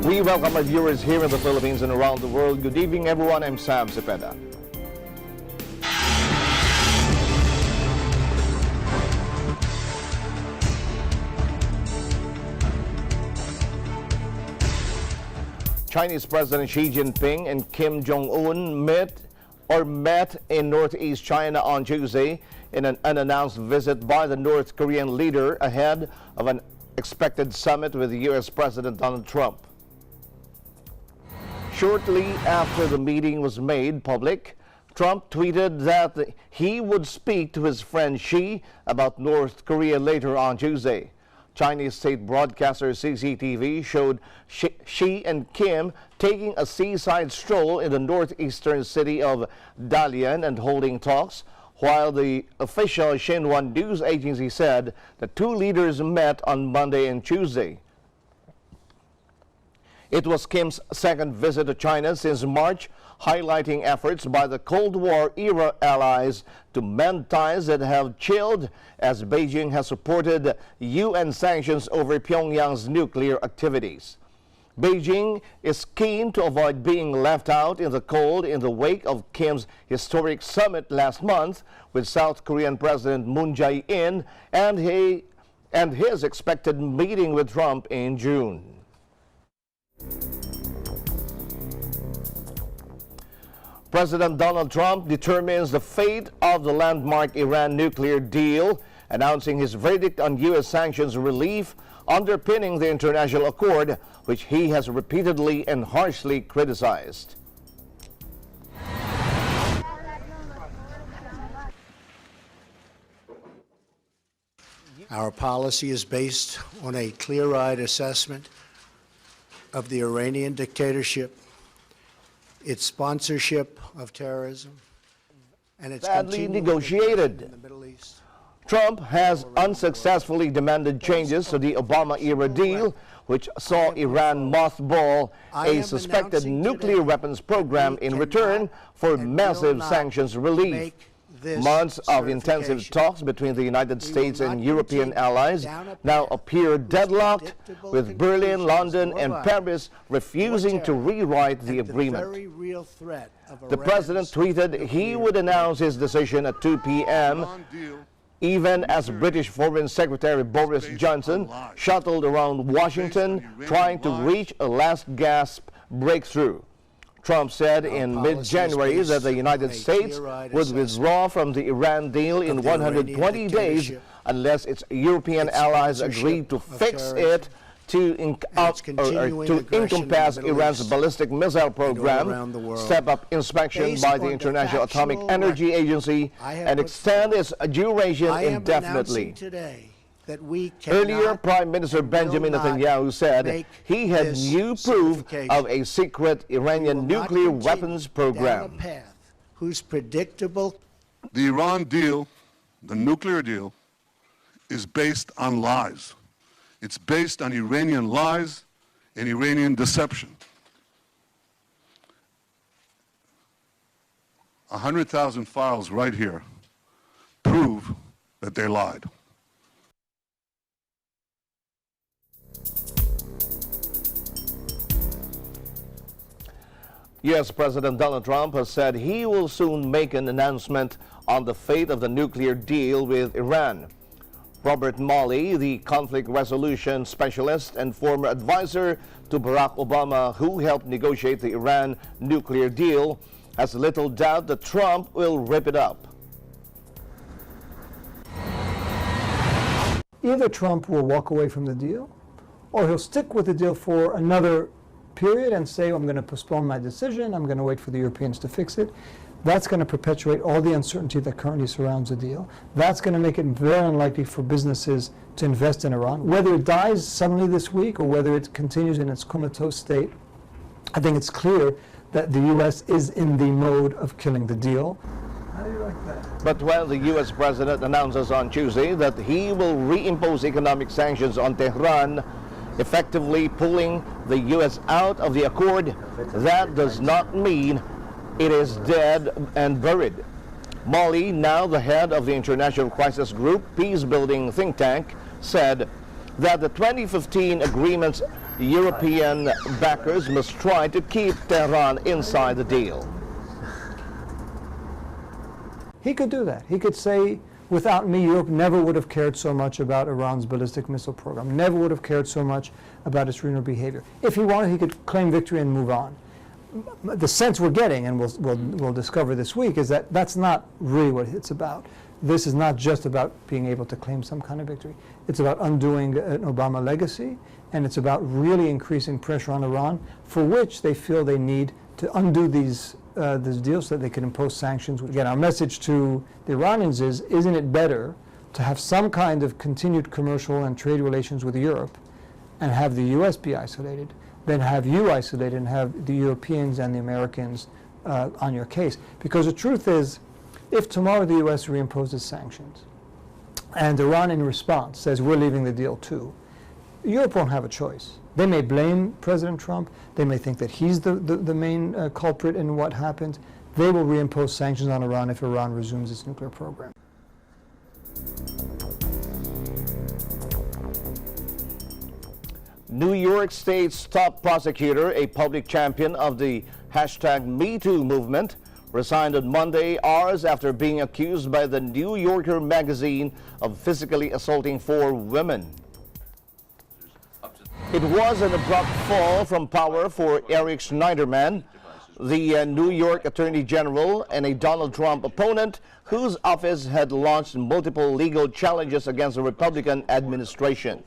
We welcome our viewers here in the Philippines and around the world. Good evening, everyone. I'm Sam Cepeda. Chinese President Xi Jinping and Kim Jong-un met in northeast China on Tuesday in an unannounced visit by the North Korean leader ahead of an expected summit with U.S. President Donald Trump. Shortly after the meeting was made public, Trump tweeted that he would speak to his friend Xi about North Korea later on Tuesday. Chinese state broadcaster CCTV showed Xi and Kim taking a seaside stroll in the northeastern city of Dalian and holding talks, while the official Xinhua news agency said the two leaders met on Monday and Tuesday. It was Kim's second visit to China since March, highlighting efforts by the Cold War-era allies to mend ties that have chilled as Beijing has supported UN sanctions over Pyongyang's nuclear activities. Beijing is keen to avoid being left out in the cold in the wake of Kim's historic summit last month with South Korean President Moon Jae-in and his expected meeting with Trump in June. President Donald Trump determines the fate of the landmark Iran nuclear deal, announcing his verdict on U.S. sanctions relief underpinning the international accord, which he has repeatedly and harshly criticized. Our policy is based on a clear-eyed assessment of the Iranian dictatorship, its sponsorship of terrorism, and its badly negotiated. In the Middle East. Trump has unsuccessfully demanded changes to the Obama-era deal, which saw Iran mothball a suspected nuclear weapons program in return for massive sanctions relief. Months of intensive talks between the United States and European allies now appear deadlocked, with Berlin, London, and Paris refusing to rewrite the agreement. The president tweeted he would announce his decision at 2 p.m., even as British Foreign Secretary Boris Johnson shuttled around Washington trying to reach a last-gasp breakthrough. Trump said in mid-January that the United States would withdraw from the Iran deal in 120 days unless its European allies agreed to fix it to encompass Iran's ballistic missile program, step up inspection by the International Atomic Energy Agency, and extend its duration indefinitely. Earlier, Prime Minister Benjamin Netanyahu said he had new proof of a secret Iranian nuclear weapons program. Who's predictable. The Iran deal, the nuclear deal, is based on lies. It's based on Iranian lies and Iranian deception. 100,000 files right here prove that they lied. U.S. President Donald Trump has said he will soon make an announcement on the fate of the nuclear deal with Iran. Robert Malley, the conflict resolution specialist and former advisor to Barack Obama, who helped negotiate the Iran nuclear deal, has little doubt that Trump will rip it up. Either Trump will walk away from the deal, or he'll stick with the deal for another period and say, I'm going to postpone my decision, I'm going to wait for the Europeans to fix it. That's going to perpetuate all the uncertainty that currently surrounds the deal. That's going to make it very unlikely for businesses to invest in Iran. Whether it dies suddenly this week or whether it continues in its comatose state, I think it's clear that the U.S. is in the mode of killing the deal. How do you like that? But when the U.S. president announces on Tuesday that he will reimpose economic sanctions on Tehran, effectively pulling the U.S. out of the accord, that does not mean it is dead and buried. Malley, now the head of the International Crisis Group peace-building think tank, said that the 2015 agreement's European backers must try to keep Tehran inside the deal. He could do that. He could say, without me, Europe never would have cared so much about Iran's ballistic missile program, never would have cared so much about its renal behavior. If he wanted, he could claim victory and move on. The sense we're getting, and we'll discover this week, is that that's not really what it's about. This is not just about being able to claim some kind of victory. It's about undoing an Obama legacy, and it's about really increasing pressure on Iran, for which they feel they need to undo these deals so that they can impose sanctions. Again, our message to the Iranians is, isn't it better to have some kind of continued commercial and trade relations with Europe and have the U.S. be isolated than have you isolated and have the Europeans and the Americans on your case? Because the truth is, if tomorrow the U.S. reimposes sanctions and Iran in response says we're leaving the deal too, Europe won't have a choice. They may blame President Trump. They may think that he's the main culprit in what happened. They will reimpose sanctions on Iran if Iran resumes its nuclear program. New York State's top prosecutor, a public champion of the #MeToo movement, resigned on Monday, hours after being accused by the New Yorker magazine of physically assaulting 4 women. It was an abrupt fall from power for Eric Schneiderman, the New York Attorney General and a Donald Trump opponent whose office had launched multiple legal challenges against the Republican administration.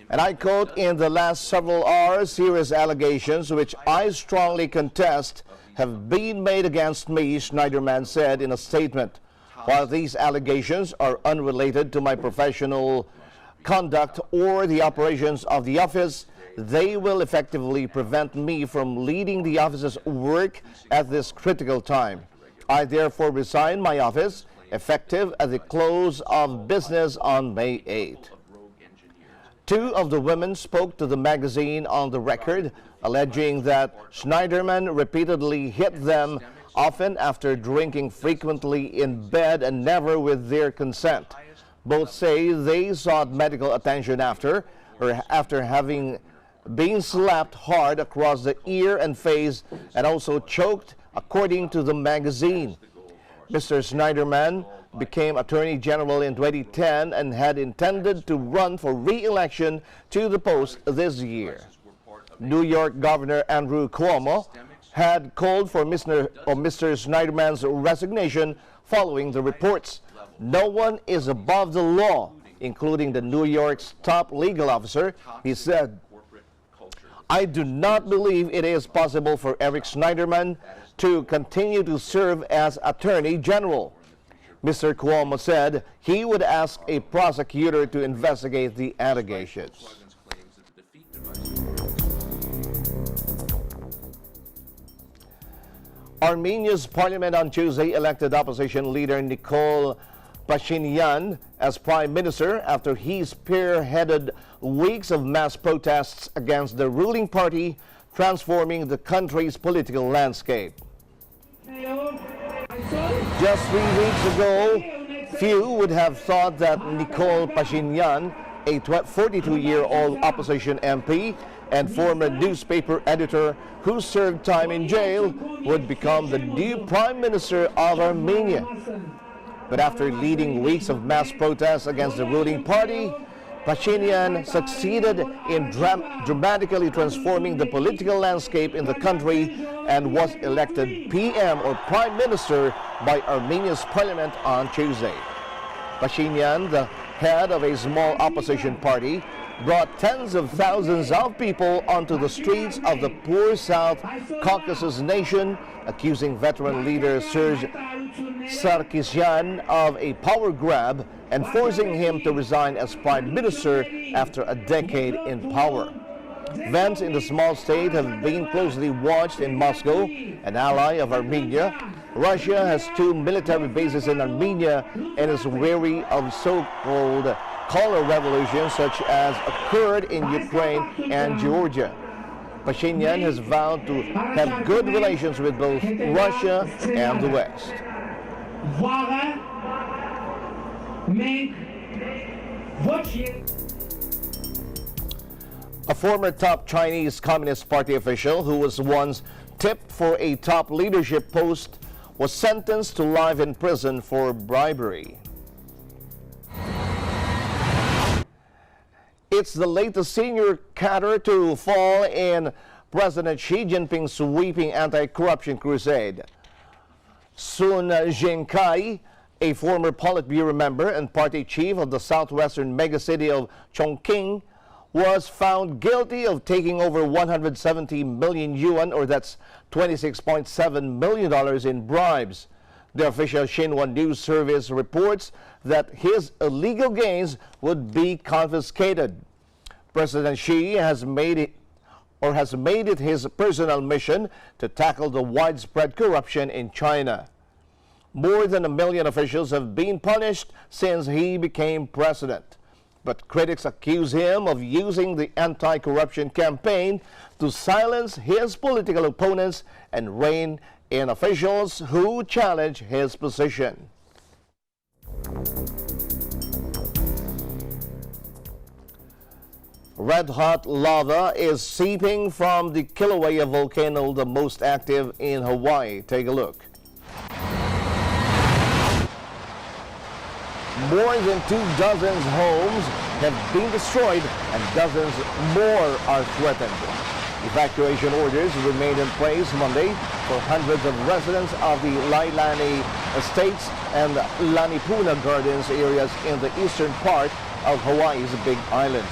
And I quote, "In the last several hours, serious allegations, which I strongly contest, have been made against me," Schneiderman said in a statement. "While these allegations are unrelated to my professional conduct or the operations of the office, they will effectively prevent me from leading the office's work at this critical time. I therefore resign my office, effective at the close of business on May 8th. 2 of the women spoke to the magazine on the record, alleging that Schneiderman repeatedly hit them, often after drinking frequently in bed and never with their consent. Both say they sought medical attention after having been slapped hard across the ear and face and also choked, according to the magazine. Mr. Schneiderman became Attorney General in 2010 and had intended to run for re-election to the post this year. New York Governor Andrew Cuomo had called for Mr. Schneiderman's resignation following the reports. "No one is above the law, including the New York's top legal officer," he said. "I do not believe it is possible for Eric Schneiderman to continue to serve as Attorney General." Mr. Cuomo said he would ask a prosecutor to investigate the allegations. Armenia's parliament on Tuesday elected opposition leader Nikol Pashinyan as prime minister after he spearheaded weeks of mass protests against the ruling party, transforming the country's political landscape. Just 3 weeks ago, few would have thought that Nikol Pashinyan, a 42-year-old opposition MP and former newspaper editor who served time in jail, would become the new prime minister of Armenia. But after leading weeks of mass protests against the ruling party, Pashinyan succeeded in dramatically transforming the political landscape in the country and was elected PM or Prime Minister by Armenia's parliament on Tuesday. Pashinyan, the head of a small opposition party, brought tens of thousands of people onto the streets of the poor South Caucasus nation, accusing veteran leader Serge Sarkisyan of a power grab and forcing him to resign as prime minister after a decade in power. Events in the small state have been closely watched in Moscow, an ally of Armenia. Russia has 2 military bases in Armenia and is wary of so-called color revolutions such as occurred in Ukraine and Georgia. Pashinyan has vowed to have good relations with both Russia and the West. A former top Chinese Communist Party official who was once tipped for a top leadership post was sentenced to life in prison for bribery. It's the latest senior cadre to fall in President Xi Jinping's sweeping anti-corruption crusade. Sun Zhengkai, a former Politburo member and party chief of the southwestern megacity of Chongqing, was found guilty of taking over 170 million yuan, or that's $26.7 million in bribes. The official Xinhua News Service reports that his illegal gains would be confiscated. President Xi has made it his personal mission to tackle the widespread corruption in China. More than 1 million officials have been punished since he became president. But critics accuse him of using the anti-corruption campaign to silence his political opponents and rein in officials who challenge his position. Red-hot lava is seeping from the Kilauea volcano, the most active in Hawaii. Take a look. More than 24 homes have been destroyed and dozens more are threatened. Evacuation orders remained in place Monday for hundreds of residents of the Lailani Estates and Lanipuna Gardens areas in the eastern part of Hawaii's Big Island.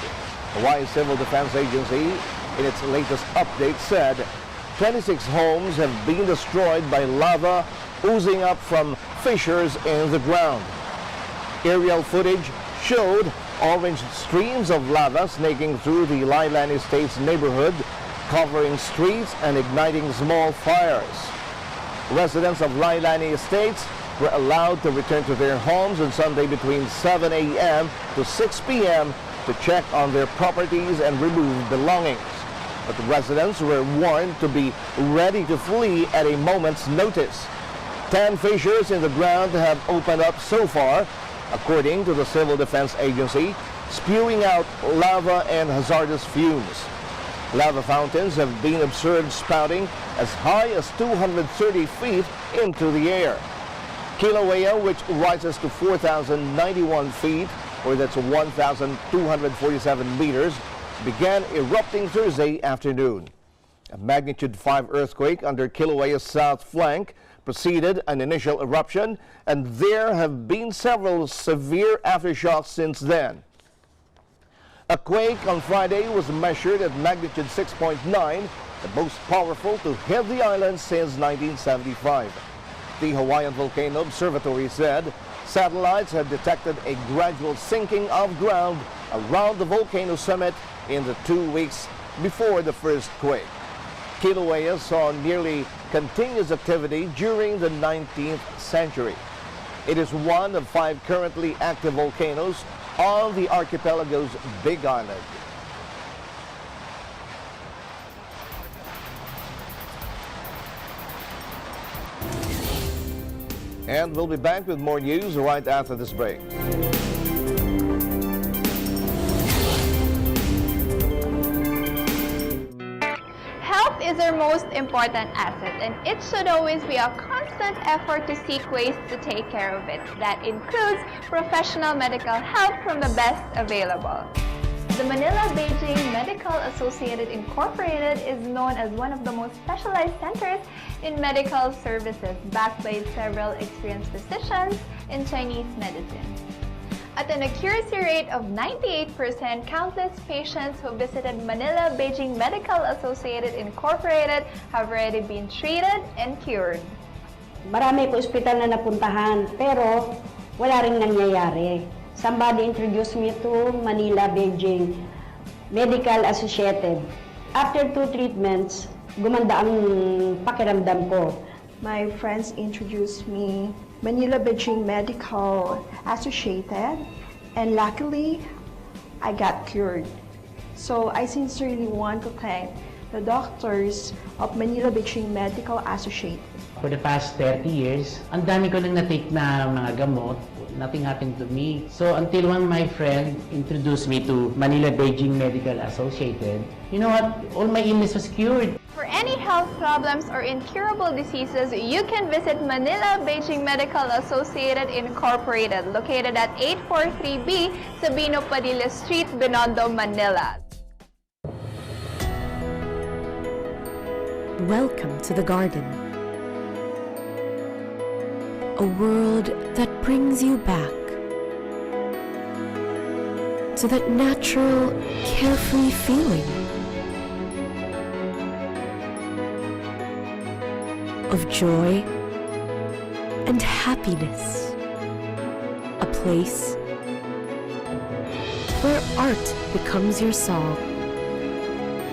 Hawaii's Civil Defense Agency, in its latest update, said 26 homes have been destroyed by lava oozing up from fissures in the ground. Aerial footage showed orange streams of lava snaking through the Lailani Estates neighborhood, covering streets and igniting small fires. Residents of Lailani Estates were allowed to return to their homes on Sunday between 7 a.m. to 6 p.m. to check on their properties and remove belongings. But the residents were warned to be ready to flee at a moment's notice. 10 fissures in the ground have opened up so far, according to the Civil Defense Agency, spewing out lava and hazardous fumes. Lava fountains have been observed spouting as high as 230 feet into the air. Kilauea, which rises to 4,091 feet, or that's 1,247 meters, began erupting Thursday afternoon. A magnitude 5 earthquake under Kilauea's south flank preceded an initial eruption, and there have been several severe aftershocks since then. A quake on Friday was measured at magnitude 6.9, the most powerful to hit the island since 1975. The Hawaiian Volcano Observatory said satellites had detected a gradual sinking of ground around the volcano summit in the 2 weeks before the first quake. Kilauea saw nearly continuous activity during the 19th century. It is one of 5 currently active volcanoes on the archipelago's Big Island. And we'll be back with more news right after this break. Health is our most important asset, and it should always be a constant effort to seek ways to take care of it. That includes professional medical help from the best available. The Manila-Beijing Medical Associated Incorporated is known as one of the most specialized centers in medical services, backed by several experienced physicians in Chinese medicine. At an accuracy rate of 98%, countless patients who visited Manila-Beijing Medical Associated Incorporated have already been treated and cured. Marami po ospital na napuntahan, pero wala ring nangyayari. Somebody introduced me to Manila-Beijing Medical Associated. After 2 treatments, gumanda ang pakiramdam ko. My friends introduced me Manila-Beijing Medical Associated, and luckily, I got cured. So I sincerely want to thank the doctors of Manila-Beijing Medical Associated. For the past 30 years, ang dami ko nang na-take na mga gamot nothing happened to me. So until one my friend introduced me to Manila Beijing Medical Associated, you know what? All my illness was cured. For any health problems or incurable diseases, you can visit Manila Beijing Medical Associated Incorporated, located at 843B Sabino Padilla Street, Binondo, Manila. Welcome to the garden. A world that brings you back to that natural, carefree feeling of joy and happiness. A place where art becomes your song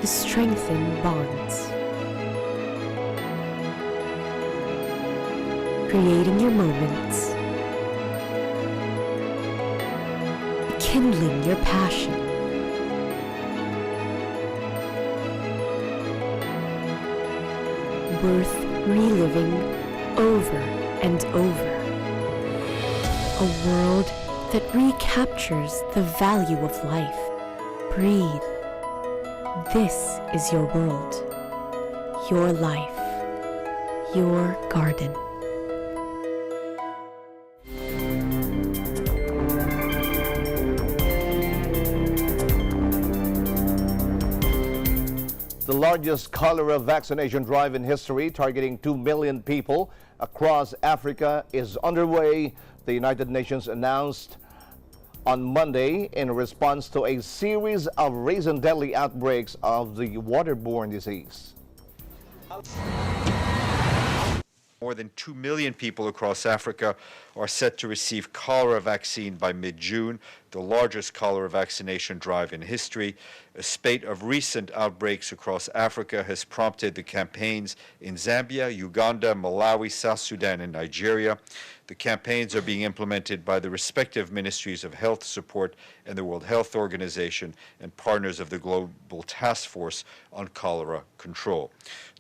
to strengthen bonds. Creating your moments, kindling your passion, worth reliving over and over. A world that recaptures the value of life. Breathe. This is your world, your life, your garden. The largest cholera vaccination drive in history, targeting 2 million people across Africa, is underway. The United Nations announced on Monday in response to a series of recent deadly outbreaks of the waterborne disease. More than 2 million people across Africa are set to receive cholera vaccine by mid-June, the largest cholera vaccination drive in history. A spate of recent outbreaks across Africa has prompted the campaigns in Zambia, Uganda, Malawi, South Sudan, and Nigeria. The campaigns are being implemented by the respective ministries of health support and the World Health Organization and partners of the Global Task Force on Cholera Control.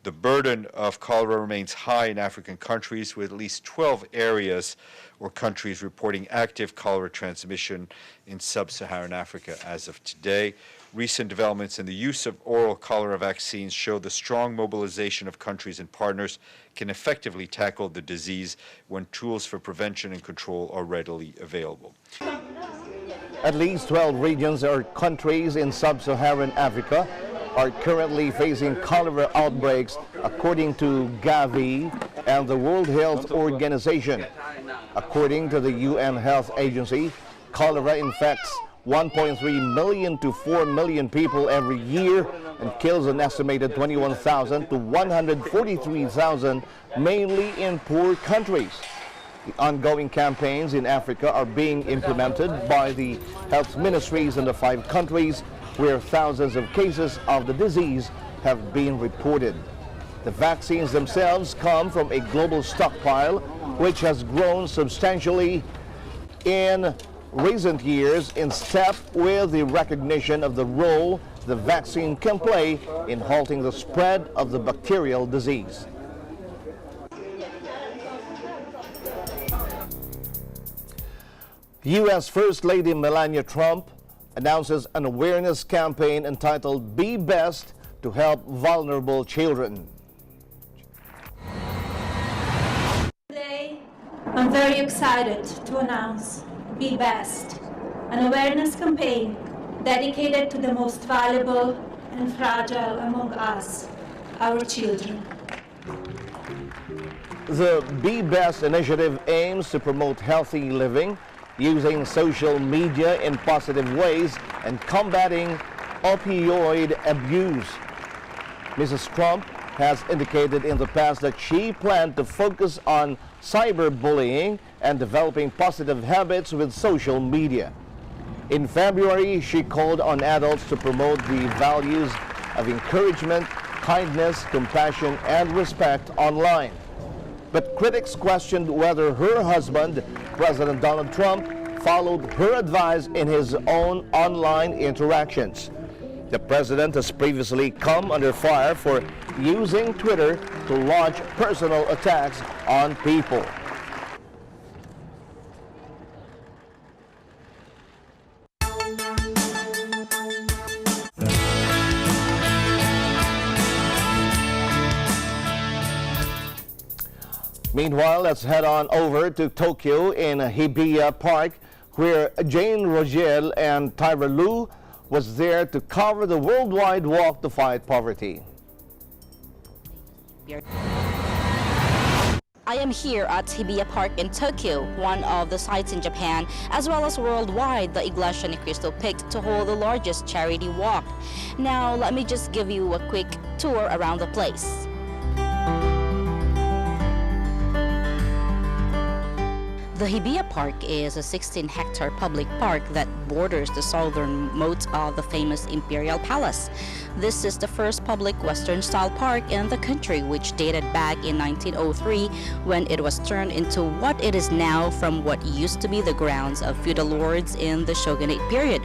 The burden of cholera remains high in African countries, with at least 12 areas or countries reporting active cholera transmission in sub-Saharan Africa as of today. Recent developments in the use of oral cholera vaccines show the strong mobilization of countries and partners can effectively tackle the disease when tools for prevention and control are readily available. At least 12 regions or countries in sub-Saharan Africa are currently facing cholera outbreaks, according to Gavi and the World Health Organization. According to the UN Health Agency, cholera infects 1.3 million to 4 million people every year and kills an estimated 21,000 to 143,000, mainly in poor countries. The ongoing campaigns in Africa are being implemented by the health ministries in the 5 countries where thousands of cases of the disease have been reported. The vaccines themselves come from a global stockpile which has grown substantially in recent years in step with the recognition of the role the vaccine can play in halting the spread of the bacterial disease. U.S. First Lady Melania Trump announces an awareness campaign entitled Be Best to help vulnerable children. Today, I'm very excited to announce Be Best, an awareness campaign dedicated to the most valuable and fragile among us, our children. The Be Best initiative aims to promote healthy living using social media in positive ways and combating opioid abuse. Mrs. Trump has indicated in the past that she planned to focus on cyberbullying and developing positive habits with social media. In February, she called on adults to promote the values of encouragement, kindness, compassion, and respect online. But critics questioned whether her husband, President Donald Trump, followed her advice in his own online interactions. The president has previously come under fire for using Twitter to launch personal attacks on people. Meanwhile, let's head on over to Tokyo in Hibiya Park, where Jane Rogel and Tyra Lu was there to cover the worldwide walk to fight poverty. I am here at Hibiya Park in Tokyo, one of the sites in Japan, as well as worldwide, the Iglesia Ni Cristo picked to hold the largest charity walk. Now, let me just give you a quick tour around the place. The Hibiya Park is a 16-hectare public park that borders the southern moat of the famous Imperial Palace. This is the first public Western-style park in the country, which dated back in 1903 when it was turned into what it is now from what used to be the grounds of feudal lords in the shogunate period,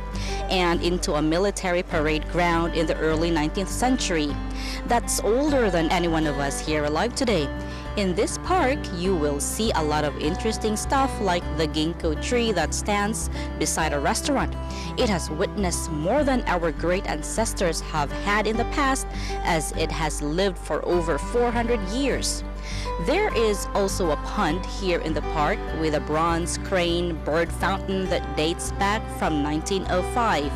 and into a military parade ground in the early 19th century. That's older than any one of us here alive today. In this park, you will see a lot of interesting stuff like the ginkgo tree that stands beside a restaurant. It has witnessed more than our great ancestors have had in the past, as it has lived for over 400 years. There is also a pond here in the park with a bronze crane bird fountain that dates back from 1905.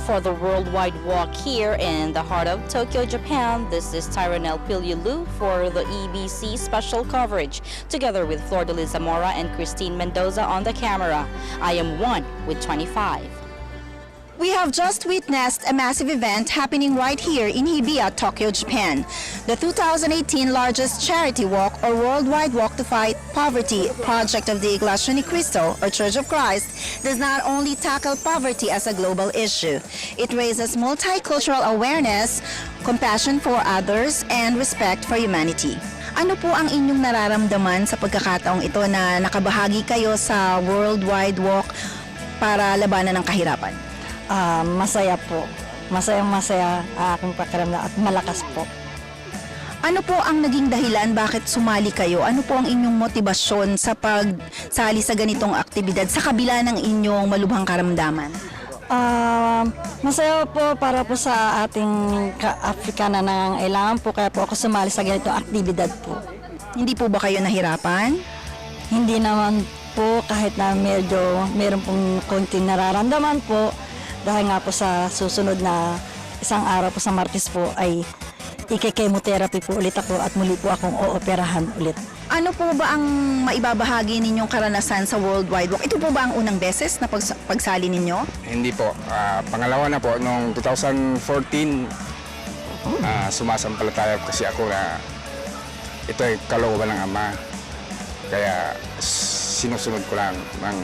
For the worldwide walk here in the heart of Tokyo, Japan, this is Tyranel Pilyulu for the EBC special coverage, together with Flor de Liz Zamora and Christine Mendoza on the camera. I am 1 with 25. We have just witnessed a massive event happening right here in Hibiya, Tokyo, Japan. The 2018 largest charity walk or worldwide walk to fight poverty project of the Iglesia Ni Cristo or Church of Christ does not only tackle poverty as a global issue. It raises multicultural awareness, compassion for others, and respect for humanity. Ano po ang inyong nararamdaman sa pagkakataong ito na nakabahagi kayo sa worldwide walk para labanan ng kahirapan? Masaya po. Masayang-masaya aking pakiramdam at malakas po. Ano po ang naging dahilan bakit sumali kayo? Ano po ang inyong motibasyon sa pagsali sa ganitong aktibidad sa kabila ng inyong malubhang karamdaman? Masaya po para po sa ating ka-Afrika na nangangailangan po, kaya po ako sumali sa ganitong aktibidad po. Hindi po ba kayo nahirapan? Hindi naman po, kahit na meron pong konting nararamdaman po. Dahil nga po sa susunod na isang araw po sa Martes po ay i-chemotherapy po ulit ako at muli po akong ooperahan ulit. Ano po ba ang maibabahagi ninyong karanasan sa worldwide walk? Ito po ba ang unang beses na pagsali ninyo? Hindi po. Pangalawa na po. Noong 2014, sumasampalataya kasi ako na ito ay kalooban ng Ama. Kaya sinusunod ko lang ng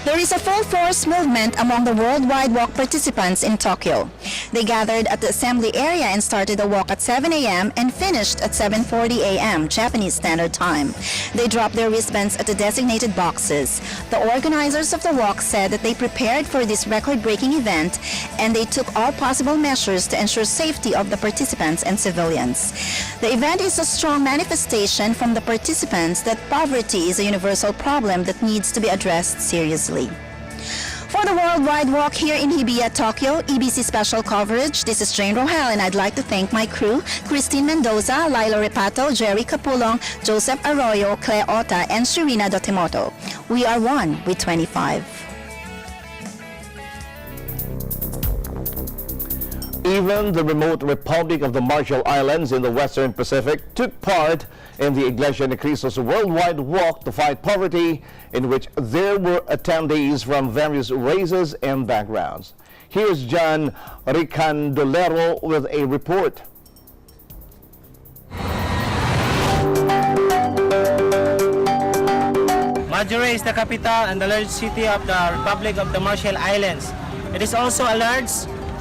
There is a full-force movement among the worldwide walk participants in Tokyo. They gathered at the assembly area and started the walk at 7 a.m. and finished at 7:40 a.m. Japanese Standard Time. They dropped their wristbands at the designated boxes. The organizers of the walk said that they prepared for this record-breaking event and they took all possible measures to ensure safety of the participants and civilians. The event is a strong manifestation from the participants that poverty is a universal problem that needs to be addressed seriously. For the worldwide walk here in Hibiya, Tokyo, EBC special coverage, this is Jane Rohel, and I'd like to thank my crew, Christine Mendoza, Lila Repato, Jerry Capulong, Joseph Arroyo, Claire Ota, and Shirina Dotimoto. We are 1 with 25. Even the remote Republic of the Marshall Islands in the Western Pacific took part in the Iglesia Ni Cristo's worldwide walk to fight poverty, in which there were attendees from various races and backgrounds. Here's John Ricandolero with a report. Majuro is the capital and the largest city of the Republic of the Marshall Islands. It is also a large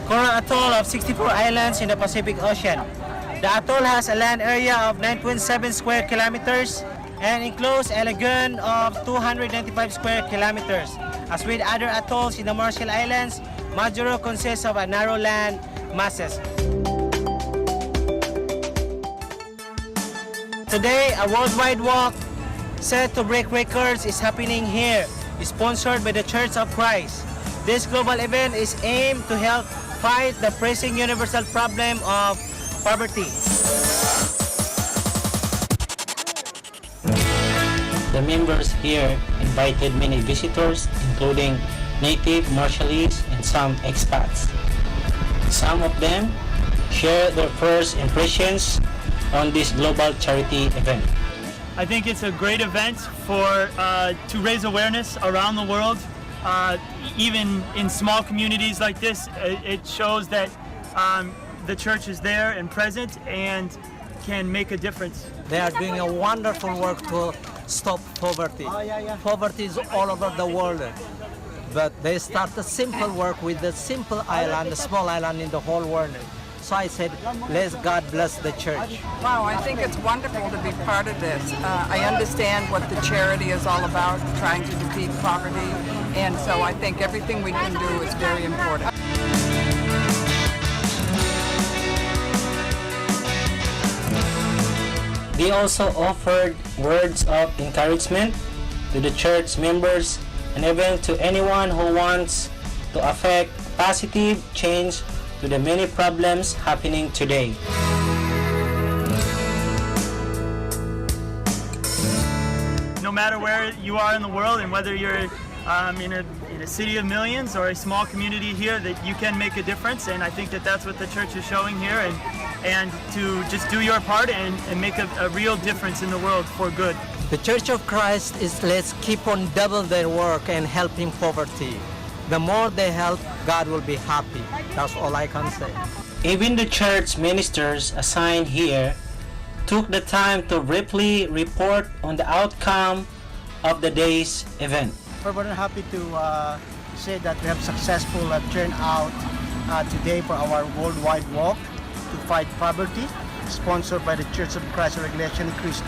coral atoll of 64 islands in the Pacific Ocean. The atoll has a land area of 9.7 square kilometers and enclosed a lagoon of 295 square kilometers. As with other atolls in the Marshall Islands, Majuro consists of a narrow land masses. Today, a worldwide walk set to break records is happening here, sponsored by the Church of Christ. This global event is aimed to help fight the pressing universal problem of poverty. the members here invited many visitors, including native Marshallese and some expats. Some of them share their first impressions on this global charity event. I think it's a great event to raise awareness around the world. Even in small communities like this, it shows that the church is there and present and can make a difference. They are doing a wonderful work to stop poverty. Poverty is all over the world. But they start a simple work with a simple island, a small island in the whole world. So I said, let God bless the church. Wow, I think it's wonderful to be part of this. I understand what the charity is all about, trying to defeat poverty. And so I think everything we can do is very important. They also offered words of encouragement to the church members and even to anyone who wants to affect positive change to the many problems happening today. No matter where you are in the world and whether you're in a city of millions or a small community here, that you can make a difference, and I think that that's what the church is showing here, and to just do your part and make a real difference in the world for good. The Church of Christ is let's keep on double their work and helping poverty. The more they help, God will be happy. That's all I can say. Even the church ministers assigned here took the time to briefly report on the outcome of the day's event. We're very happy to say that we have successful turnout today for our worldwide walk to fight poverty, sponsored by the Church of Christ Revelation in Cristo.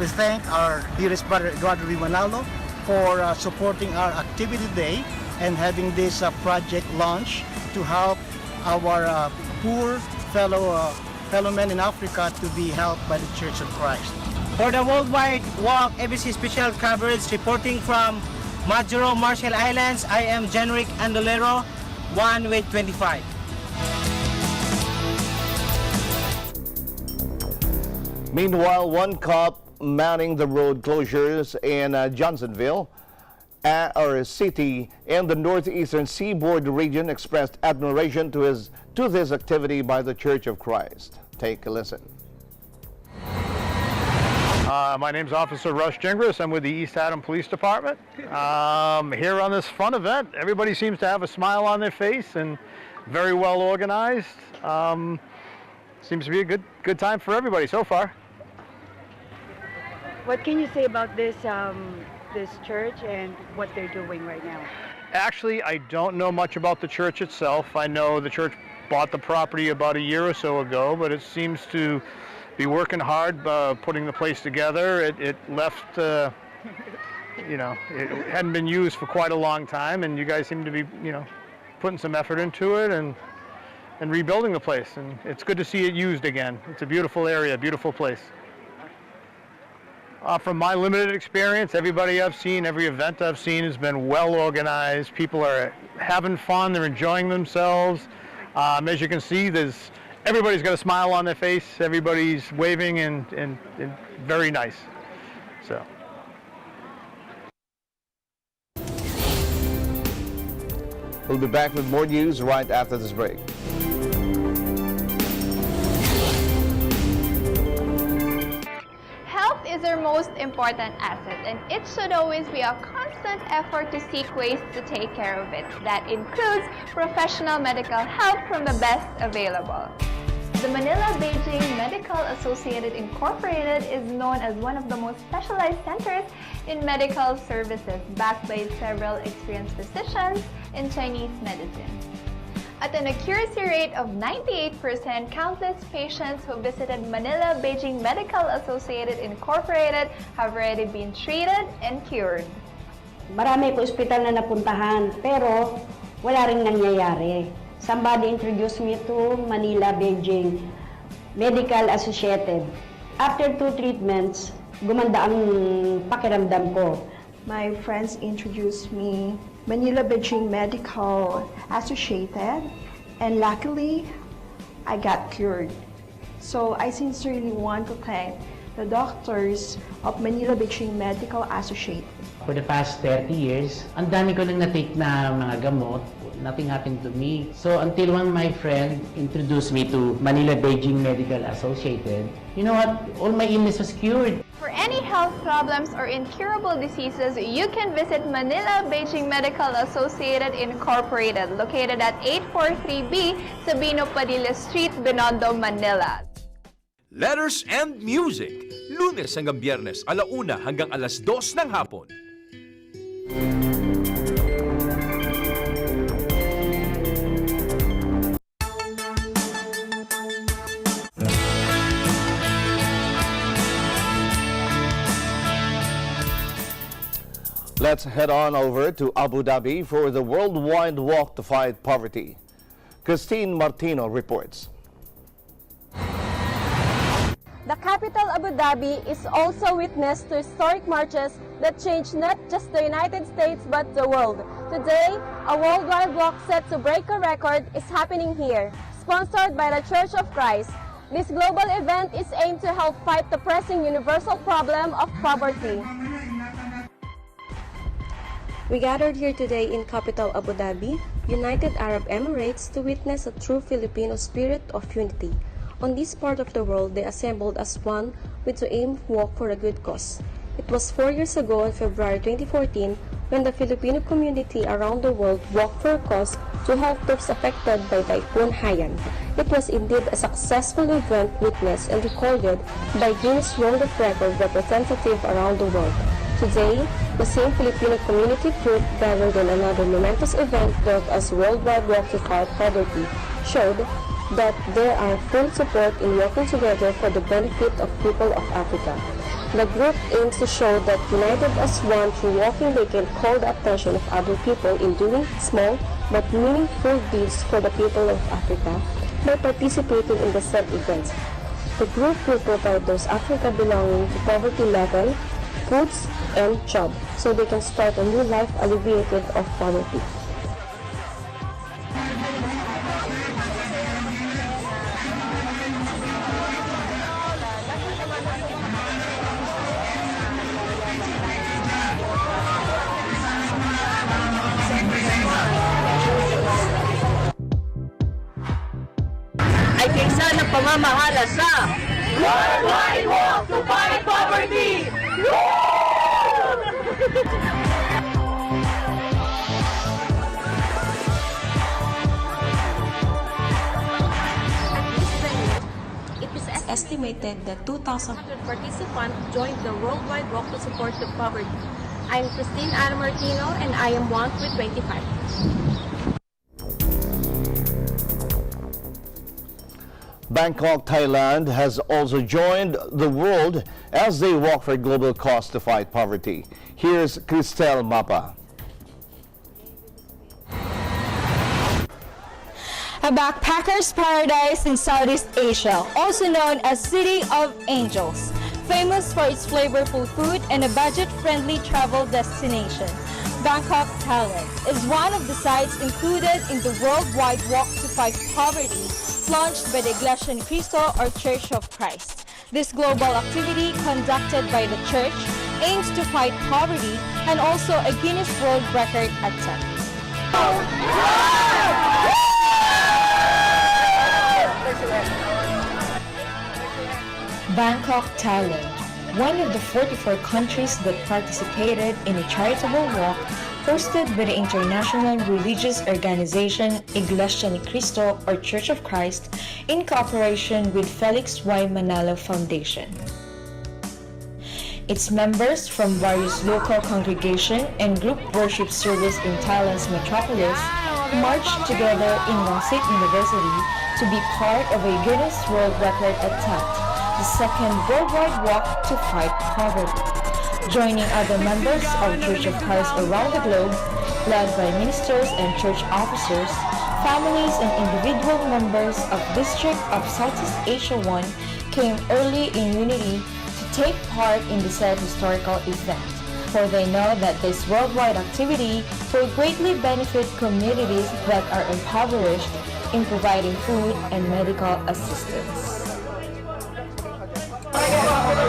We thank our dearest brother Eduardo Rimanalo for supporting our activity day and having this project launch to help our poor fellow men in Africa to be helped by the Church of Christ. For the worldwide walk, ABC special coverage reporting from Majuro, Marshall Islands, I am Generic Andolero, 1/25. Meanwhile, one cop manning the road closures in Johnsonville, our city in the northeastern seaboard region, expressed admiration to this activity by the Church of Christ. Take a listen. My name's Officer Rush Gingras. I'm with the East Haddam Police Department. Here on this fun event, everybody seems to have a smile on their face and very well organized. Seems to be a good time for everybody so far. What can you say about this church and what they're doing right now? Actually, I don't know much about the church itself. I know the church bought the property about a year or so ago, but it seems to be working hard, putting the place together. It left, it hadn't been used for quite a long time, and you guys seem to be, putting some effort into it and rebuilding the place. And it's good to see it used again. It's a beautiful area, beautiful place. From my limited experience, everybody I've seen, every event I've seen has been well organized. People are having fun, they're enjoying themselves. As you can see, everybody's got a smile on their face, everybody's waving and very nice. So. We'll be back with more news right after this break. Health is our most important asset, and it should always be a constant effort to seek ways to take care of it. That includes professional medical help from the best available. The Manila-Beijing Medical Associated Incorporated is known as one of the most specialized centers in medical services, backed by several experienced physicians in Chinese medicine. At an accuracy rate of 98%, countless patients who visited Manila-Beijing Medical Associated Incorporated have already been treated and cured. Marami po ospital na napuntahan, pero wala ring nangyayari. Somebody introduced me to Manila-Beijing Medical Associated. After 2 treatments, gumanda ang pakiramdam ko. My friends introduced me Manila-Beijing Medical Associated, and luckily, I got cured. So I sincerely want to thank the doctors of Manila Beijing Medical Association. For the past 30 years, ang dami ko nang na-take na mga gamot. Nothing happened to me. So until one my friend introduced me to Manila Beijing Medical Associated, you know what? All my illness was cured. For any health problems or incurable diseases, you can visit Manila Beijing Medical Associated Incorporated, located at 843B Sabino Padilla Street, Binondo, Manila. Letters and Music, Lunes hanggang Biyernes, 1:00 hanggang 2:00 ng hapon. Let's head on over to Abu Dhabi for the worldwide walk to fight poverty. Christine Martino reports. The capital, Abu Dhabi, is also witness to historic marches that change not just the United States but the world. Today, a worldwide walk set to break a record is happening here, sponsored by the Church of Christ. This global event is aimed to help fight the pressing universal problem of poverty. We gathered here today in capital Abu Dhabi, United Arab Emirates, to witness a true Filipino spirit of unity. On this part of the world, they assembled as one with the aim to walk for a good cause. It was 4 years ago in February 2014 when the Filipino community around the world walked for a cause to help those affected by Typhoon Haiyan. It was indeed a successful event witnessed and recorded by Guinness World of Record representative around the world. Today, the same Filipino community group gathered in another momentous event dubbed as Worldwide Walk to Fight Poverty showed that there are full support in working together for the benefit of people of Africa. The group aims to show that united as one through walking they can call the attention of other people in doing small but meaningful deeds for the people of Africa by participating in the said events. The group will provide those Africa belonging to poverty level, foods, and job, so they can start a new life alleviated of poverty. Ay kaysa ng pamamahala sa Worldwide Walk to Fight Poverty! It is estimated that 2,000 participants joined the worldwide walk to support the poverty. I'm Christine Ana Martino and I am 1 with 25. Bangkok, Thailand has also joined the world as they walk for a global cause to fight poverty. Here's Cristel Mapa. A backpacker's paradise in Southeast Asia, also known as City of Angels, famous for its flavorful food and a budget-friendly travel destination. Bangkok, Thailand is one of the sites included in the worldwide Walk to Fight Poverty, launched by the Iglesia ni Cristo or Church of Christ. This global activity conducted by the church aims to fight poverty and also a Guinness World Record attempt. Bangkok, Thailand, one of the 44 countries that participated in a charitable walk hosted by the international religious organization Iglesia ni Cristo or Church of Christ in cooperation with Felix Y. Manalo Foundation. Its members from various local congregation and group worship service in Thailand's metropolis marched together in Rangsit University to be part of a Guinness World Record attempt, the second worldwide walk to fight poverty. Joining other members of Church of Christ around the globe, led by ministers and church officers, families and individual members of District of Southeast Asia 1 came early in unity to take part in the said historical event, for they know that this worldwide activity will greatly benefit communities that are impoverished in providing food and medical assistance. I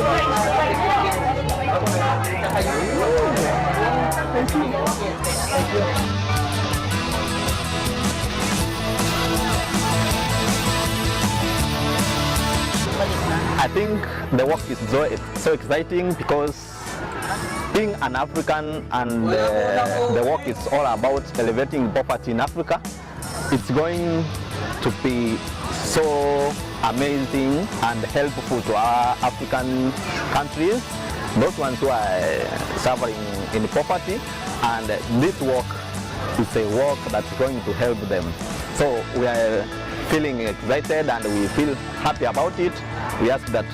think the work is so exciting because being an African and the work is all about elevating poverty in Africa. It's going to be so amazing and helpful to our African countries, those ones who are suffering in poverty, and this work is a work that's going to help them. So we are feeling excited and we feel happy about it. We ask that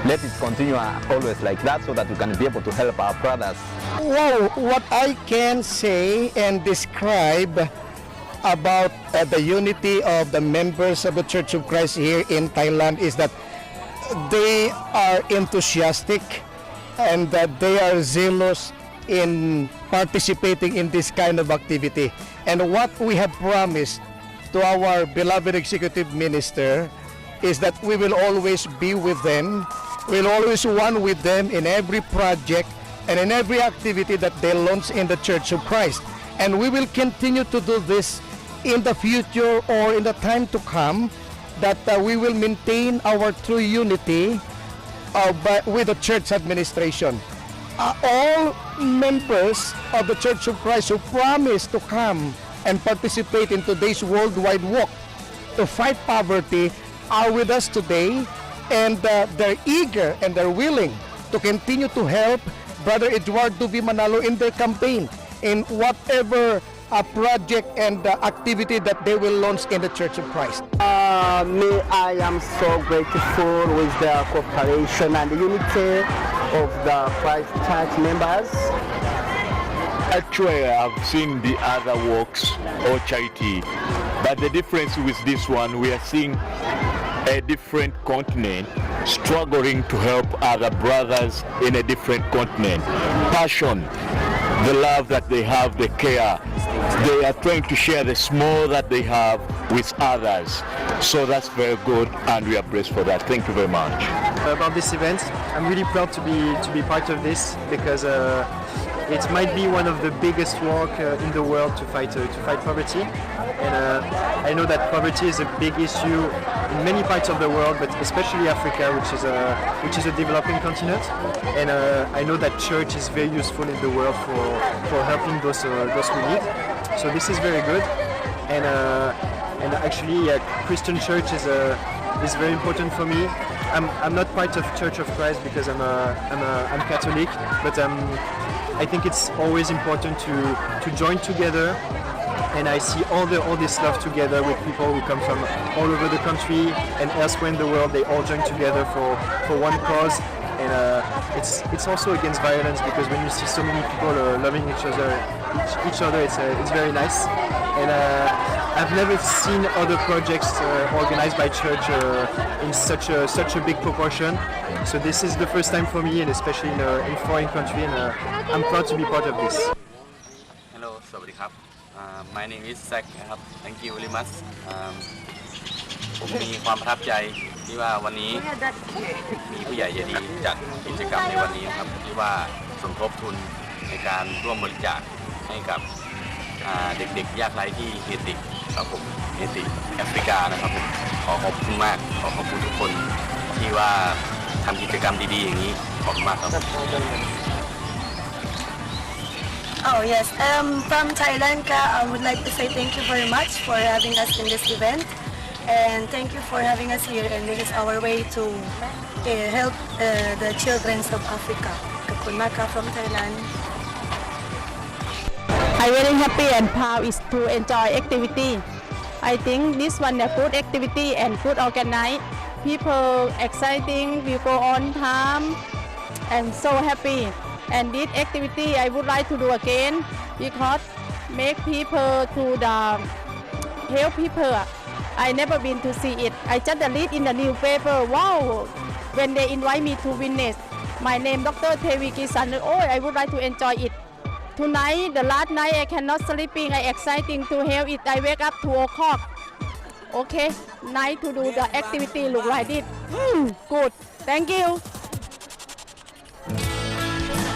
let it continue always like that so that we can be able to help our brothers. Well, what I can say and describe about the unity of the members of the Church of Christ here in Thailand is that they are enthusiastic and that they are zealous in participating in this kind of activity. And what we have promised to our beloved executive minister is that we will always be with them, we'll always one with them in every project and in every activity that they launch in the Church of Christ. And we will continue to do this in the future or in the time to come, that we will maintain our true unity with the church administration. All members of the Church of Christ who promise to come and participate in today's worldwide walk to fight poverty are with us today, and they're eager and they're willing to continue to help Brother Eduardo V. Manalo in their campaign in whatever project and activity that they will launch in the Church of Christ. I am so grateful with the cooperation and unity of the Christ Church members. Actually, I've seen the other works or charity, but the difference with this one, we are seeing a different continent struggling to help other brothers in a different continent. Passion, the love that they have, the care. They are trying to share the small that they have with others. So that's very good, and we are blessed for that. Thank you very much. About this event, I'm really proud to be part of this because it might be one of the biggest work in the world to fight poverty. And I know that poverty is a big issue in many parts of the world, but especially Africa, which is a developing continent. And I know that church is very useful in the world for helping those who need. So this is very good. And actually, Christian church is very important for me. I'm not part of Church of Christ because I'm Catholic, but I think it's always important to join together. And I see all this love together with people who come from all over the country and elsewhere in the world. They all join together for one cause. And it's also against violence, because when you see so many people loving each other, it's very nice. And I've never seen other projects organized by church in such a big proportion. So this is the first time for me, and especially in foreign country, and I'm proud to be part of this. Hello, สวัสดีครับ My name is Zach นะครับ Thank you very much ผมมีความประทับใจที่ว่าวันนี้มีผู้ใหญ่ใจดีจัดกิจกรรมในวันนี้ครับที่ว่าสมทบทุนในการร่วมบริจาคให้กับเด็กๆยากไร้ที่เฮติครับผมเฮติแอฟริกานะครับผมขอขอบคุณมากขอขอบคุณทุกคนที่ว่าทำกิจกรรมดีๆอย่างนี้ขอบคุณมากครับ Oh yes, from Thailand, I would like to say thank you very much for having us in this event, and thank you for having us here, and this is our way to help the children of Africa. Kapunmaka from Thailand. I'm very happy and proud is to enjoy activity. I think this one a good activity and good organized. People exciting, we go on time, and so happy. And this activity I would like to do again because make people to help people. I never been to see it. I just read in the newspaper. Wow! When they invite me to witness, my name Dr. Tevi Kisan. Oh, I would like to enjoy it. Tonight, the last night I cannot sleeping. I exciting to help it. I wake up 2 o'clock. Okay, night to do the activity look like this. Good. Thank you.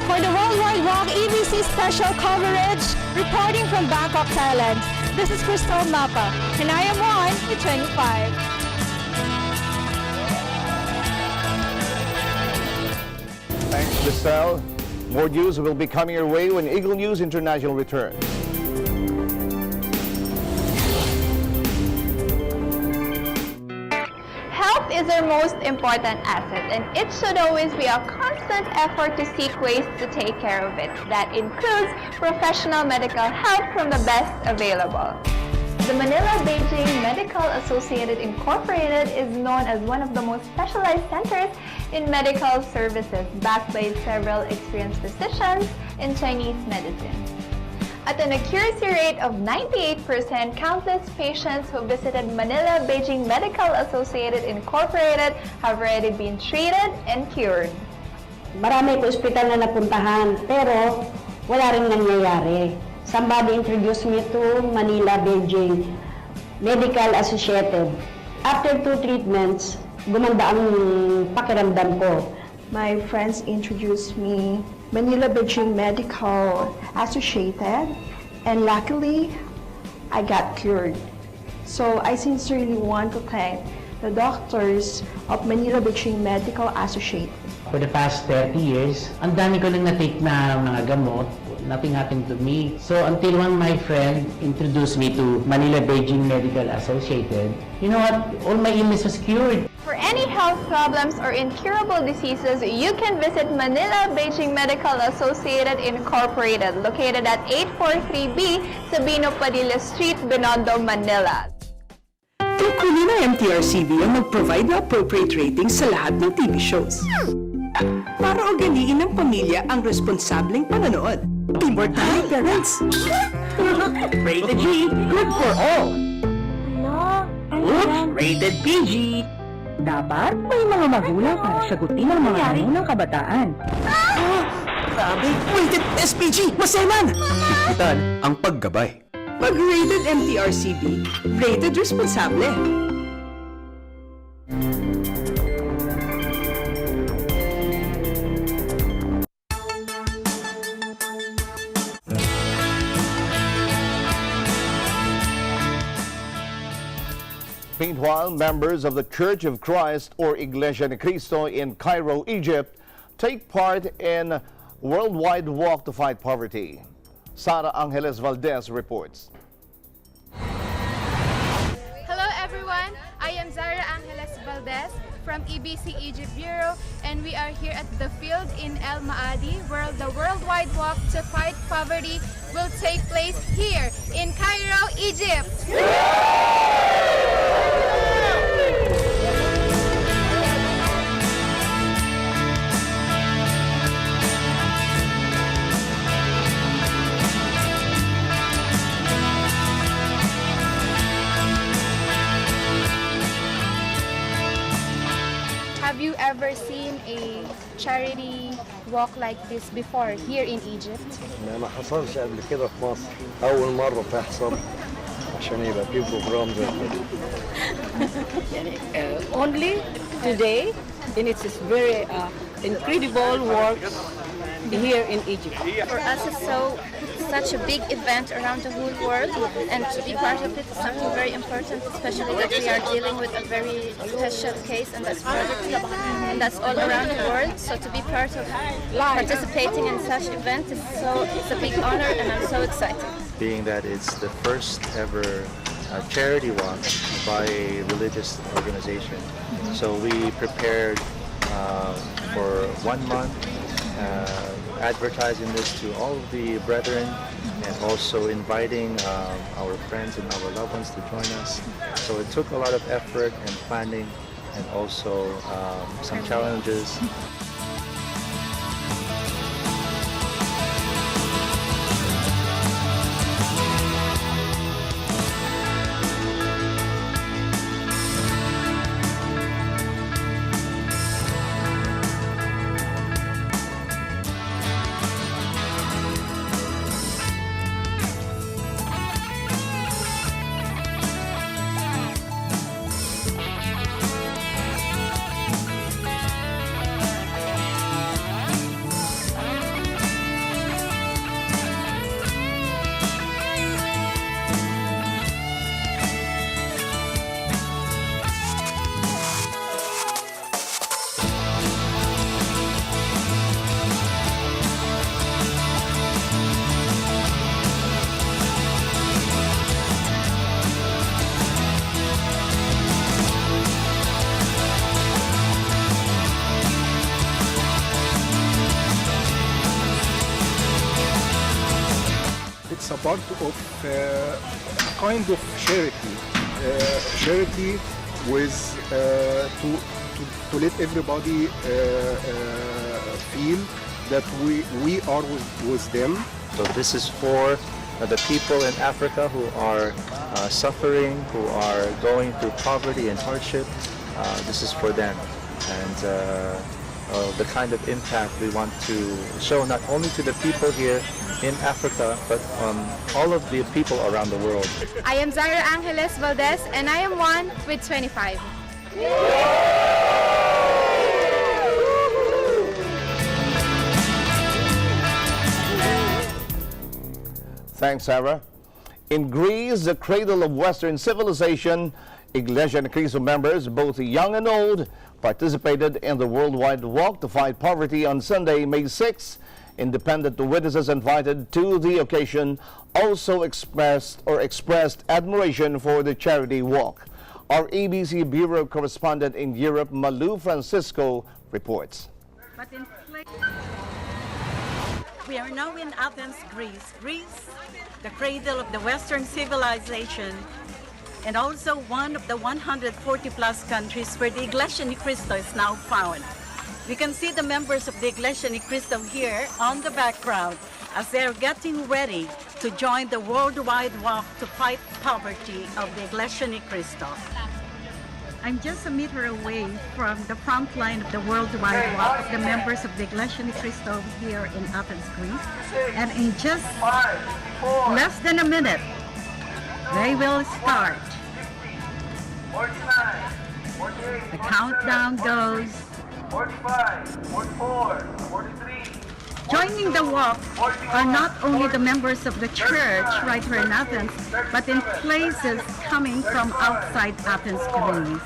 For the Worldwide Walk EBC special coverage, reporting from Bangkok, Thailand, this is Crystal Mapa, and I am on with 25. Thanks, Giselle. More news will be coming your way when Eagle News International returns. Health is our most important asset, and it should always be a constant effort to seek ways to take care of it. That includes professional medical help from the best available. The Manila Beijing Medical Associated Incorporated is known as one of the most specialized centers in medical services, backed by several experienced physicians in Chinese medicine. At an accuracy rate of 98%, countless patients who visited Manila Beijing Medical Associated Incorporated have already been treated and cured. Marami po ospital na napuntahan, pero wala rin nangyayari. Somebody introduced me to Manila Beijing Medical Associated. After 2 treatments, gumanda ang pakiramdam ko. My friends introduced me Manila Beijing Medical Associated, and luckily, I got cured. So I sincerely want to thank the doctors of Manila Beijing Medical Associated. For the past 30 years, ang dami ko nang na-take na mga gamot. Nothing happened to me. So until one my friend introduced me to Manila Beijing Medical Associated, you know what? All my illness was cured. For any health problems or incurable diseases, you can visit Manila Beijing Medical Associated Incorporated, located at 843B Sabino Padilla Street, Binondo, Manila. Tungkulin ng MTRCB ang mag-provide ng appropriate ratings sa lahat ng TV shows. Para ugaliin ng pamilya ang responsableng panonood. Teamwork tayo, parents! Rated G, good for all! Oops, rated PG! Dapat may mga magulang para sagutin ang mga tanong ng kabataan. Grabe! Rated SPG! Maseman! Itan ang paggabay. Pag rated MTRCB, rated responsable. Meanwhile, members of the Church of Christ or Iglesia ni Cristo in Cairo, Egypt, take part in worldwide walk to fight poverty. Sara Angeles Valdez reports. Hello everyone, I am Zara Angeles Valdez from EBC Egypt Bureau, and we are here at the field in El Maadi where the worldwide walk to fight poverty will take place here in Cairo, Egypt. Have you ever seen a charity walk like this before here in Egypt? ما حصلش قبل كده في مصر، أول مرة تحصل عشان يبقى في بروجرام زي كده. Only today, and it's very incredible work here in Egypt. For us, it's such a big event around the whole world, and to be part of it is something very important, especially that we are dealing with a very special case, and that's poverty, and that's all around the world. So to be part of participating in such event it's a big honor, and I'm so excited. Being that it's the first ever charity walk by a religious organization, so we prepared for 1 month. Advertising this to all of the brethren and also inviting our friends and our loved ones to join us. So it took a lot of effort and planning and also some challenges. part of a kind of charity. Charity with to let everybody feel that we are with them. So this is for the people in Africa who are suffering, who are going through poverty and hardship. This is for them. And the kind of impact we want to show not only to the people here in Africa, but all of the people around the world. I am Zara Angeles Valdez, and I am one with 25. Thanks, Sarah. In Greece, the cradle of Western civilization, Iglesia Ni Cristo members, both young and old, participated in the worldwide walk to fight poverty on Sunday, May 6. Independent witnesses invited to the occasion also expressed admiration for the charity walk. Our ABC Bureau correspondent in Europe, Malu Francisco, reports. We are now in Athens, Greece. Greece, the cradle of the Western civilization, and also one of the 140-plus countries where the Iglesia Ni Cristo is now found. We can see the members of the Iglesia Ni Cristo here on the background as they're getting ready to join the worldwide walk to fight poverty of the Iglesia Ni Cristo. I'm just a meter away from the front line of the worldwide walk of the members of the Iglesia Ni Cristo here in Athens, Greece. And in just less than a minute, they will start. The countdown goes. 45, 44, 43. Joining the walk are not only the members of the church right here in Athens, but in places coming from outside Athens, Greece.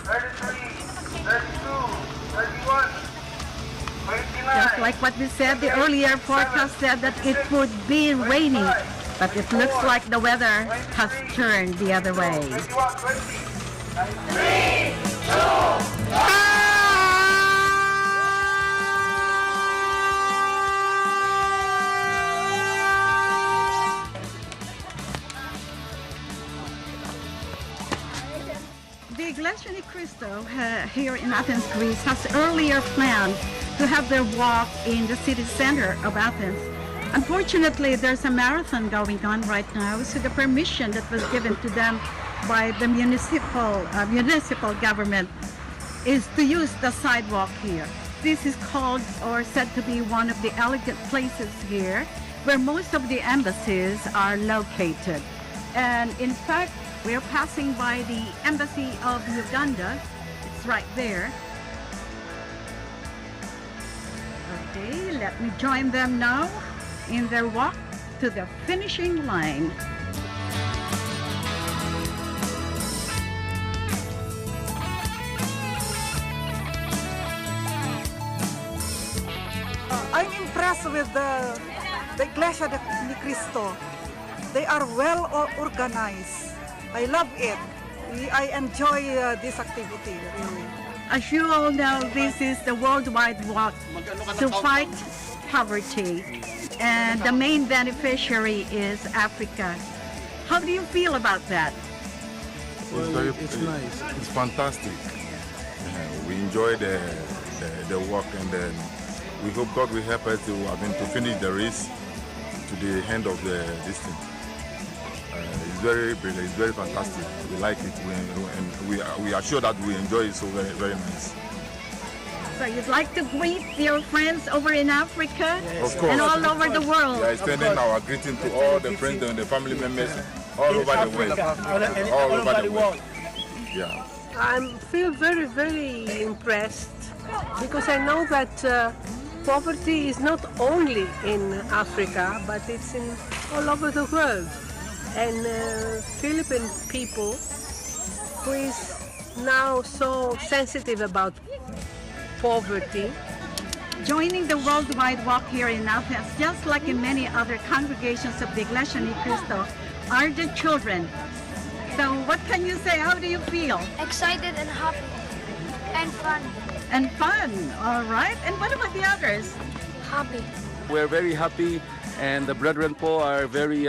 Just like what we said, the earlier forecast said that it would be raining, but it looks like the weather has turned the other way. 3, 2, 1. The Iglesia Ni Cristo here in Athens, Greece, has earlier planned to have their walk in the city center of Athens. Unfortunately, there's a marathon going on right now, so the permission that was given to them by the municipal government is to use the sidewalk here. This is called or said to be one of the elegant places here where most of the embassies are located. And in fact, we're passing by the embassy of Uganda. It's right there. Okay, let me join them now in their walk to the finishing line. I'm impressed with the Iglesia Ni Cristo. They are well organized. I love it. I enjoy this activity, really. As you all know, this is the worldwide walk to fight poverty, and the main beneficiary is Africa. How do you feel about that? It's nice. It's fantastic. We enjoy the walk, and then we hope God will help us to finish the race to the end of the distance. It's very brilliant. It's very fantastic. We like it, and we are sure that we enjoy it so very, very nice. So you'd like to greet your friends over in Africa Of course. and all over the world? We are extending our greeting to all the friends and the family members all over the world. All over the world. Yeah. I feel very, very impressed because I know that poverty is not only in Africa, but it's in all over the world. And Philippine people who is now so sensitive about poverty. Joining the worldwide walk here in Athens, just like in many other congregations of the Iglesia Ni Cristo, are the children. So what can you say? How do you feel? Excited and happy and fun. And fun, all right. And what about the others? Happy. We're very happy, and the brethren po are very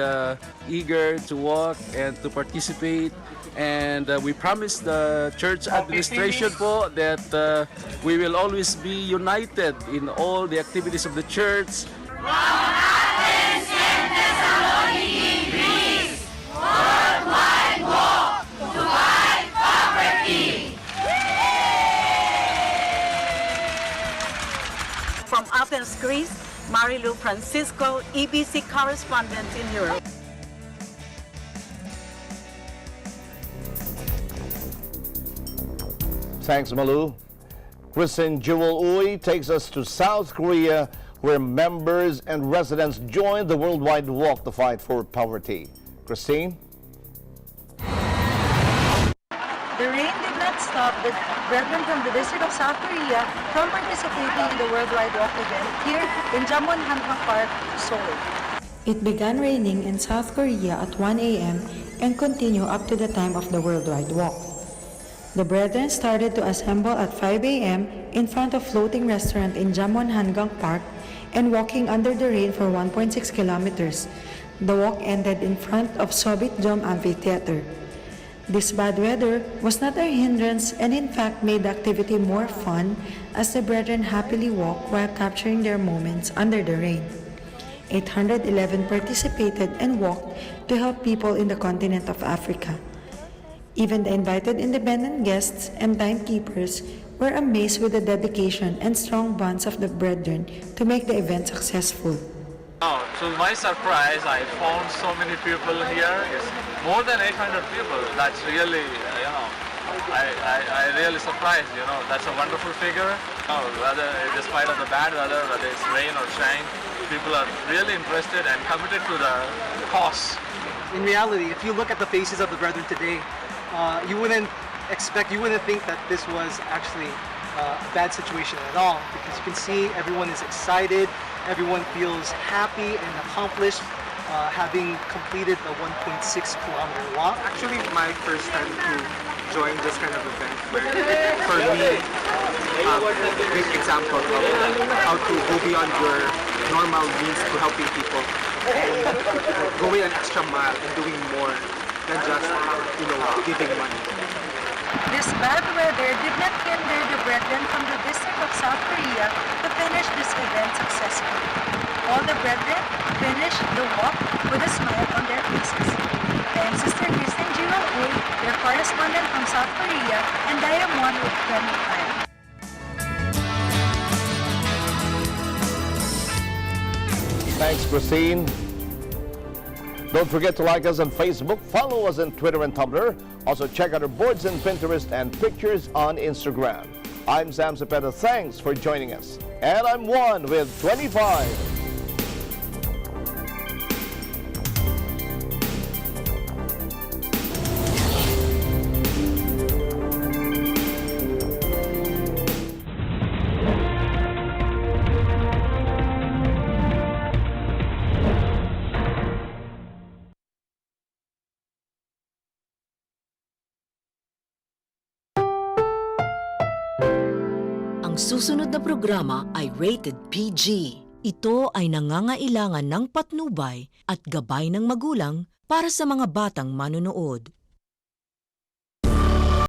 eager to walk and to participate. And we promise the church administration po that we will always be united in all the activities of the church. From Athens, Greece, Marilu Francisco, EBC correspondent in Europe. Thanks, Malu. Kristen Jewel Uy takes us to South Korea, where members and residents joined the worldwide walk to fight for poverty. Christine? The rain did not stop the brethren from the District of South Korea from participating in the worldwide walk event here in Jamwon Hanwha Park, Seoul. It began raining in South Korea at 1 a.m. and continued up to the time of the worldwide walk. The brethren started to assemble at 5 a.m. in front of floating restaurant in Jamwon Hanwha Park and walking under the rain for 1.6 kilometers. The walk ended in front of Sobit Dome Amphitheater. This bad weather was not a hindrance and in fact made the activity more fun as the brethren happily walked while capturing their moments under the rain. 811 participated and walked to help people in the continent of Africa. Even the invited independent guests and timekeepers were amazed with the dedication and strong bonds of the brethren to make the event successful. Oh, to my surprise, I found so many people here. It's more than 800 people. That's really, I really surprised, That's a wonderful figure. Whether despite of the bad weather, whether it's rain or shine, people are really interested and committed to the cause. In reality, if you look at the faces of the brethren today, you wouldn't think that this was actually a bad situation at all, because you can see everyone is excited, everyone feels happy and accomplished, having completed the 1.6-kilometer walk. Actually, my first time to join this kind of event, where for me, a big example of how to go beyond your normal means to helping people, and going an extra mile and doing more than just, giving money. This bad weather did not hinder the brethren from the District of South Korea to finish this event successfully. All the brethren finished the walk with a smile on their faces. I am Sister Kristen Jewel Uy, your correspondent from South Korea, and I am one with Friendly Fire. Thanks, Christine. Don't forget to like us on Facebook, follow us on Twitter and Tumblr. Also check out our boards on Pinterest and pictures on Instagram. I'm Sam Cepeda. Thanks for joining us. And I'm Juan with 25. Susunod na programa ay rated PG. Ito ay nangangailangan ng patnubay at gabay ng magulang para sa mga batang manonood.